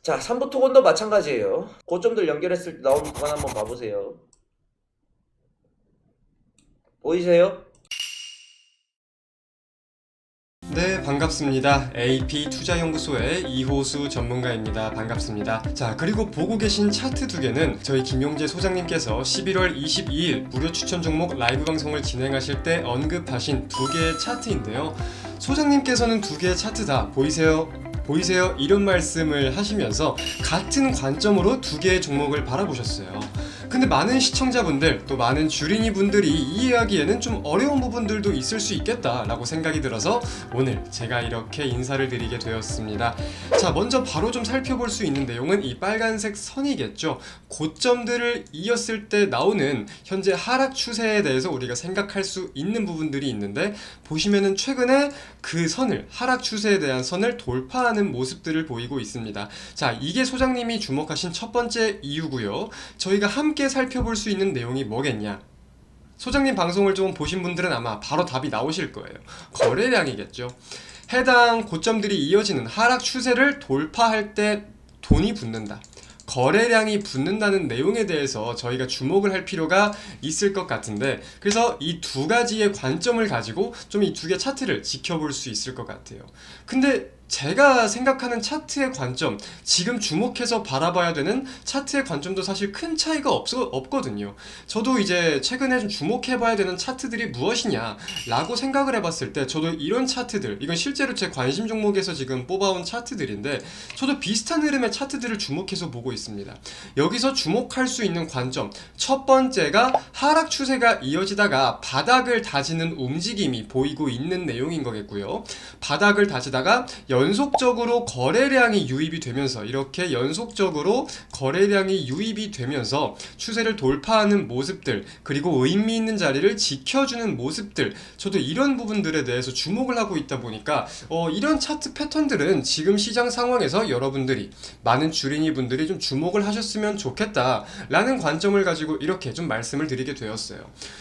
자, 3부 토건도 마찬가지예요. 고점들 연결했을 때 나오는 구간 한번 봐보세요. 보이세요? 네, 반갑습니다. AP투자연구소의 이호수 전문가입니다. 반갑습니다. 자, 그리고 보고 계신 차트 두 개는 저희 김용재 소장님께서 11월 22일 무료 추천 종목 라이브 방송을 진행하실 때 언급하신 두 개의 차트인데요. 소장님께서는 두 개의 차트 다 보이세요? 이런 말씀을 하시면서 같은 관점으로 두 개의 종목을 바라보셨어요. 근데 많은 시청자분들 또 많은 주린이 분들이 이해하기에는 좀 어려운 부분들도 있을 수 있겠다라고 생각이 들어서 오늘 제가 이렇게 인사를 드리게 되었습니다. 자, 먼저 바로 좀 살펴볼 수 있는 내용은 이 빨간색 선이겠죠. 고점들을 이었을 때 나오는 현재 하락 추세에 대해서 우리가 생각할 수 있는 부분들이 있는데, 보시면은 최근에 그 선을, 하락 추세에 대한 선을 돌파하는 모습들을 보이고 있습니다. 자, 이게 소장님이 주목하신 첫 번째 이유고요. 저희가 함께 살펴볼 수 있는 내용이 뭐겠냐? 소장님 방송을 좀 보신 분들은 아마 바로 답이 나오실 거예요. 거래량이겠죠. 해당 고점들이 이어지는 하락 추세를 돌파할 때 돈이 붙는다, 거래량이 붙는다는 내용에 대해서 저희가 주목을 할 필요가 있을 것 같은데, 그래서 이 두 가지의 관점을 가지고 좀 이 두 개 차트를 지켜볼 수 있을 것 같아요. 근데 제가 생각하는 차트의 관점, 지금 주목해서 바라봐야 되는 차트의 관점도 사실 큰 차이가 없거든요. 저도 이제 최근에 좀 주목해봐야 되는 차트들이 무엇이냐 라고 생각을 해봤을 때, 저도 이런 차트들, 이건 실제로 제 관심 종목에서 지금 뽑아온 차트들인데, 저도 비슷한 흐름의 차트들을 주목해서 보고 있습니다. 여기서 주목할 수 있는 관점, 첫 번째가 하락 추세가 이어지다가 바닥을 다지는 움직임이 보이고 있는 내용인 거겠고요. 바닥을 다지다가 연속적으로 거래량이 유입이 되면서, 이렇게 연속적으로 거래량이 유입이 되면서 추세를 돌파하는 모습들, 그리고 의미 있는 자리를 지켜주는 모습들, 저도 이런 부분들에 대해서 주목을 하고 있다 보니까 이런 차트 패턴들은 지금 시장 상황에서 여러분들이, 많은 주린이 분들이 좀 주목을 하셨으면 좋겠다 라는 관점을 가지고 이렇게 좀 말씀을 드리게 되었어요.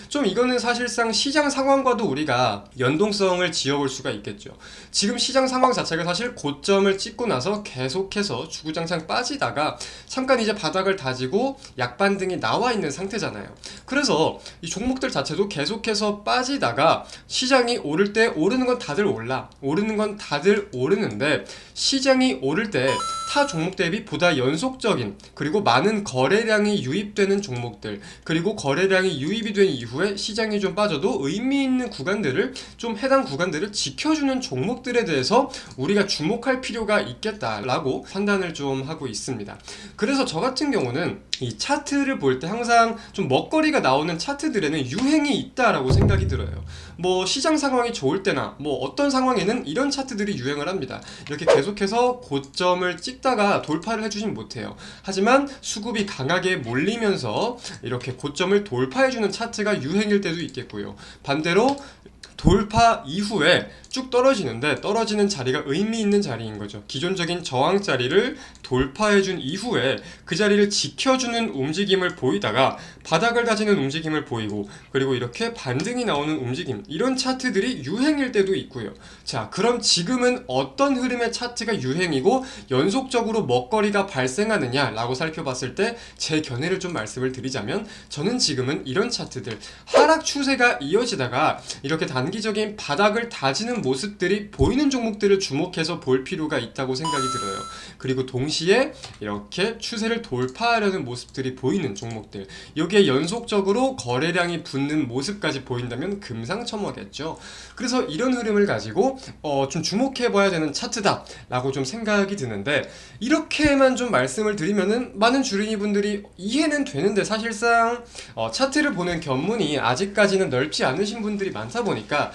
좀 이거는 사실상 시장 상황과도 우리가 연동성을 지어볼 수가 있겠죠. 지금 시장 상황 자체가 사실 고점을 찍고 나서 계속해서 주구장창 빠지다가 잠깐 이제 바닥을 다지고 약반등이 나와 있는 상태잖아요. 그래서 이 종목들 자체도 계속해서 빠지다가 시장이 오를 때 오르는 건 다들 올라, 오르는 건 다들 오르는데, 시장이 오를 때 타 종목 대비 보다 연속적인, 그리고 많은 거래량이 유입되는 종목들, 그리고 거래량이 유입이 된 이후에 시장이 좀 빠져도 의미 있는 구간들을, 좀 해당 구간들을 지켜주는 종목들에 대해서 우리가 주목할 필요가 있겠다라고 판단을 좀 하고 있습니다. 그래서 저 같은 경우는 이 차트를 볼 때 항상 좀 먹거리가 나오는 차트들에는 유행이 있다라고 생각이 들어요. 뭐 시장 상황이 좋을 때나 뭐 어떤 상황에는 이런 차트들이 유행을 합니다. 이렇게 계속해서 고점을 찍다가 돌파를 해주진 못해요. 하지만 수급이 강하게 몰리면서 이렇게 고점을 돌파해주는 차트가 유행일 때도 있겠고요. 반대로 돌파 이후에 쭉 떨어지는데, 떨어지는 자리가 의미 있는 자리인 거죠. 기존적인 저항 자리를 돌파해준 이후에 그 자리를 지켜주는 움직임을 보이다가 바닥을 다지는 움직임을 보이고, 그리고 이렇게 반등이 나오는 움직임, 이런 차트들이 유행일 때도 있고요. 자, 그럼 지금은 어떤 흐름의 차트가 유행이고 연속적으로 먹거리가 발생하느냐 라고 살펴봤을 때 제 견해를 좀 말씀을 드리자면, 저는 지금은 이런 차트들, 하락 추세가 이어지다가 이렇게 단기적인 바닥을 다지는 모습들이 보이는 종목들을 주목해서 볼 필요가 있다고 생각이 들어요. 그리고 동시에 이렇게 추세를 돌파하려는 모습들이 보이는 종목들, 여기에 연속적으로 거래량이 붙는 모습까지 보인다면 금상첨화겠죠. 그래서 이런 흐름을 가지고 좀 주목해봐야 되는 차트다 라고 좀 생각이 드는데, 이렇게만 좀 말씀을 드리면은 많은 주린이 분들이 이해는 되는데, 사실상 차트를 보는 견문이 아직까지는 넓지 않으신 분들이 많다 보니까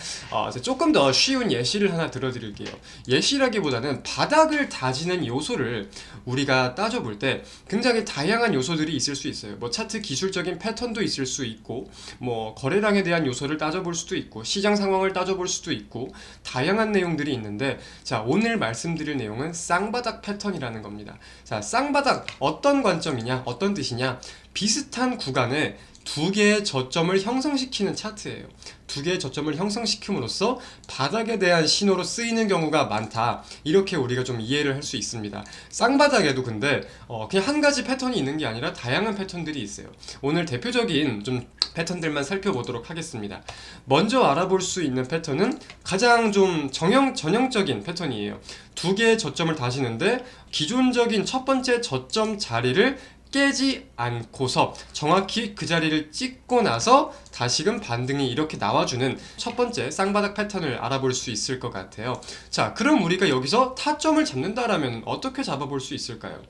조금 더 쉬운 예시를 하나 들어드릴게요. 예시라기보다는 바닥을 다지는 요소를 우리가 따져볼 때 굉장히 다양한 요소들이 있을 수 있어요. 뭐 차트 기술적인 패턴도 있을 수 있고, 뭐 거래량에 대한 요소를 따져볼 수도 있고, 시장 상황을 따져볼 수도 있고, 다양한 내용들이 있는데, 자, 오늘 말씀드릴 내용은 쌍바닥 패턴이라는 겁니다. 자, 쌍바닥 어떤 관점이냐, 어떤 뜻이냐, 비슷한 구간에 두 개의 저점을 형성시키는 차트예요. 두 개의 저점을 형성시킴으로써 바닥에 대한 신호로 쓰이는 경우가 많다. 이렇게 우리가 좀 이해를 할 수 있습니다. 쌍바닥에도 근데 그냥 한 가지 패턴이 있는 게 아니라 다양한 패턴들이 있어요. 오늘 대표적인 좀 패턴들만 살펴보도록 하겠습니다. 먼저 알아볼 수 있는 패턴은 가장 좀 전형적인 패턴이에요. 두 개의 저점을 다시는데 기존적인 첫 번째 저점 자리를 깨지 않고서 정확히 그 자리를 찍고 나서 다시금 반등이 이렇게 나와주는 첫 번째 쌍바닥 패턴을 알아볼 수 있을 것 같아요. 자, 그럼 우리가 여기서 타점을 잡는다라면 어떻게 잡아볼 수 있을까요?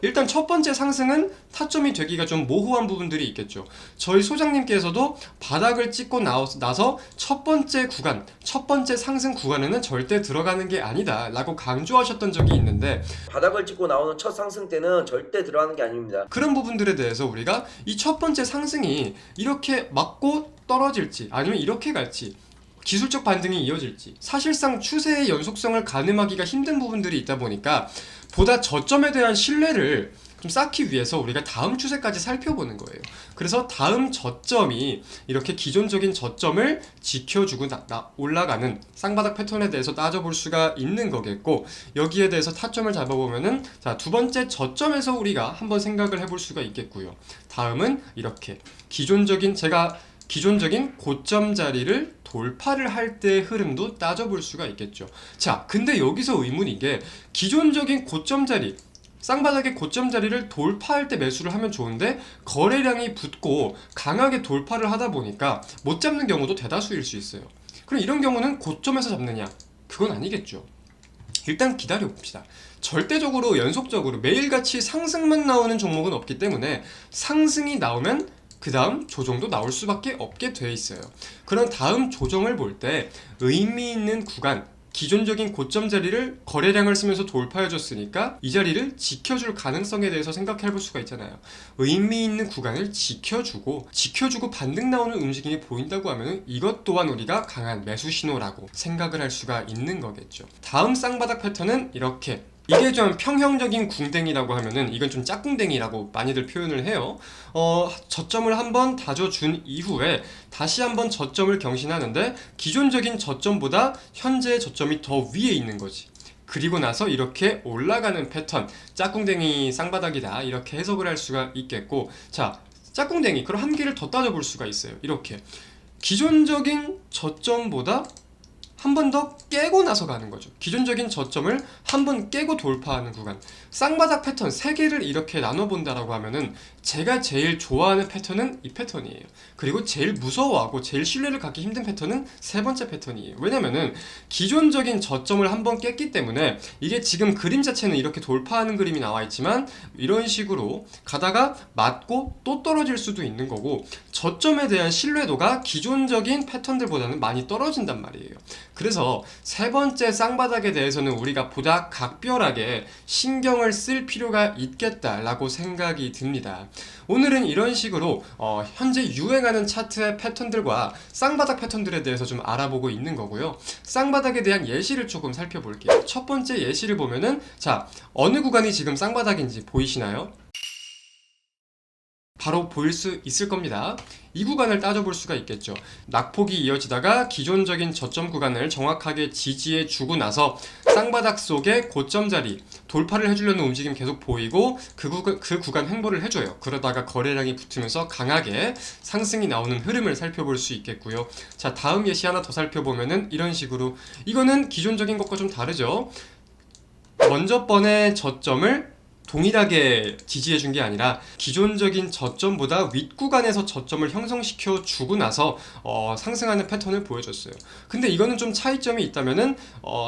일단 첫 번째 상승은 타점이 되기가 좀 모호한 부분들이 있겠죠. 저희 소장님께서도 바닥을 찍고 나서 첫 번째 구간, 첫 번째 상승 구간에는 절대 들어가는 게 아니다 라고 강조하셨던 적이 있는데, 바닥을 찍고 나오는 첫 상승 때는 절대 들어가는 게 아닙니다. 그런 부분들에 대해서 우리가 이 첫 번째 상승이 이렇게 맞고 떨어질지 아니면 이렇게 갈지, 기술적 반등이 이어질지, 사실상 추세의 연속성을 가늠하기가 힘든 부분들이 있다 보니까 보다 저점에 대한 신뢰를 좀 쌓기 위해서 우리가 다음 추세까지 살펴보는 거예요. 그래서 다음 저점이 이렇게 기존적인 저점을 지켜주고 올라가는 쌍바닥 패턴에 대해서 따져볼 수가 있는 거겠고, 여기에 대해서 타점을 잡아보면은 자, 두 번째 저점에서 우리가 한번 생각을 해볼 수가 있겠고요. 다음은 이렇게 기존적인 고점 자리를 돌파를 할 때의 흐름도 따져볼 수가 있겠죠. 자, 근데 여기서 의문인 게 기존적인 고점 자리, 쌍바닥의 고점 자리를 돌파할 때 매수를 하면 좋은데 거래량이 붙고 강하게 돌파를 하다 보니까 못 잡는 경우도 대다수일 수 있어요. 그럼 이런 경우는 고점에서 잡느냐? 그건 아니겠죠. 일단 기다려 봅시다. 절대적으로 연속적으로 매일같이 상승만 나오는 종목은 없기 때문에 상승이 나오면 그 다음 조정도 나올 수밖에 없게 돼 있어요. 그런 다음 조정을 볼 때 의미 있는 구간, 기존적인 고점 자리를 거래량을 쓰면서 돌파해줬으니까 이 자리를 지켜줄 가능성에 대해서 생각해 볼 수가 있잖아요. 의미 있는 구간을 지켜주고 반등 나오는 움직임이 보인다고 하면 이것 또한 우리가 강한 매수 신호라고 생각을 할 수가 있는 거겠죠. 다음 쌍바닥 패턴은 이렇게, 이게 좀 평형적인 궁뎅이라고 하면은 이건 좀 짝궁뎅이라고 많이들 표현을 해요. 저점을 한번 다져준 이후에 다시 한번 저점을 경신하는데 기존적인 저점보다 현재의 저점이 더 위에 있는 거지. 그리고 나서 이렇게 올라가는 패턴, 짝궁뎅이 쌍바닥이다 이렇게 해석을 할 수가 있겠고, 자, 짝궁뎅이 그럼 한 개를 더 따져볼 수가 있어요. 이렇게 기존적인 저점보다 한 번 더 깨고 나서 가는 거죠. 기존적인 저점을 한 번 깨고 돌파하는 구간. 쌍바닥 패턴 3개를 이렇게 나눠본다라고 하면은 제가 제일 좋아하는 패턴은 이 패턴이에요. 그리고 제일 무서워하고 제일 신뢰를 갖기 힘든 패턴은 세 번째 패턴이에요. 왜냐면은 기존적인 저점을 한 번 깼기 때문에 이게 지금 그림 자체는 이렇게 돌파하는 그림이 나와 있지만 이런 식으로 가다가 맞고 또 떨어질 수도 있는 거고, 저점에 대한 신뢰도가 기존적인 패턴들보다는 많이 떨어진단 말이에요. 그래서 세 번째 쌍바닥에 대해서는 우리가 보다 각별하게 신경을 쓸 필요가 있겠다라고 생각이 듭니다. 오늘은 이런 식으로 현재 유행하는 차트의 패턴들과 쌍바닥 패턴들에 대해서 좀 알아보고 있는 거고요. 쌍바닥에 대한 예시를 조금 살펴볼게요. 첫 번째 예시를 보면은, 자, 어느 구간이 지금 쌍바닥인지 보이시나요? 바로 보일 수 있을 겁니다. 이 구간을 따져볼 수가 있겠죠. 낙폭이 이어지다가 기존적인 저점 구간을 정확하게 지지해 주고 나서 쌍바닥 속의 고점 자리 돌파를 해주려는 움직임 계속 보이고 그 구간 횡보를 해줘요. 그러다가 거래량이 붙으면서 강하게 상승이 나오는 흐름을 살펴볼 수 있겠고요. 자, 다음 예시 하나 더 살펴보면은 이런 식으로, 이거는 기존적인 것과 좀 다르죠. 먼저 번의 저점을 동일하게 지지해준 게 아니라 기존적인 저점보다 윗구간에서 저점을 형성시켜 주고 나서 상승하는 패턴을 보여줬어요. 근데 이거는 좀 차이점이 있다면은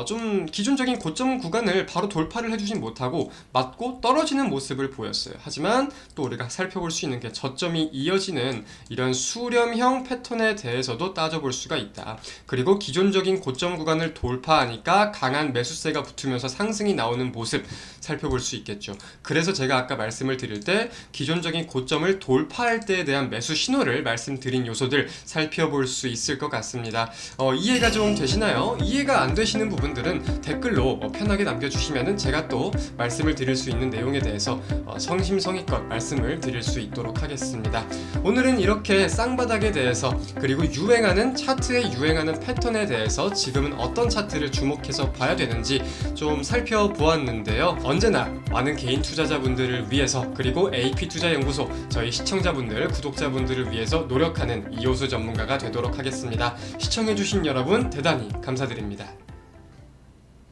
좀 기존적인 고점 구간을 바로 돌파를 해주진 못하고 맞고 떨어지는 모습을 보였어요. 하지만 또 우리가 살펴볼 수 있는 게 저점이 이어지는 이런 수렴형 패턴에 대해서도 따져볼 수가 있다. 그리고 기존적인 고점 구간을 돌파하니까 강한 매수세가 붙으면서 상승이 나오는 모습 살펴볼 수 있겠죠. 그래서 제가 아까 말씀을 드릴 때 기존적인 고점을 돌파할 때에 대한 매수 신호를 말씀드린 요소들 살펴볼 수 있을 것 같습니다. 이해가 좀 되시나요? 이해가 안 되시는 부분들은 댓글로 편하게 남겨주시면 제가 또 말씀을 드릴 수 있는 내용에 대해서 성심성의껏 말씀을 드릴 수 있도록 하겠습니다. 오늘은 이렇게 쌍바닥에 대해서 그리고 유행하는 차트에 유행하는 패턴에 대해서 지금은 어떤 차트를 주목해서 봐야 되는지 좀 살펴보았는데요. 언제나 많은 개인 투자자분들을 위해서 그리고 AP투자연구소 저희 시청자분들 구독자분들을 위해서 노력하는 이호수 전문가가 되도록 하겠습니다. 시청해주신 여러분 대단히 감사드립니다.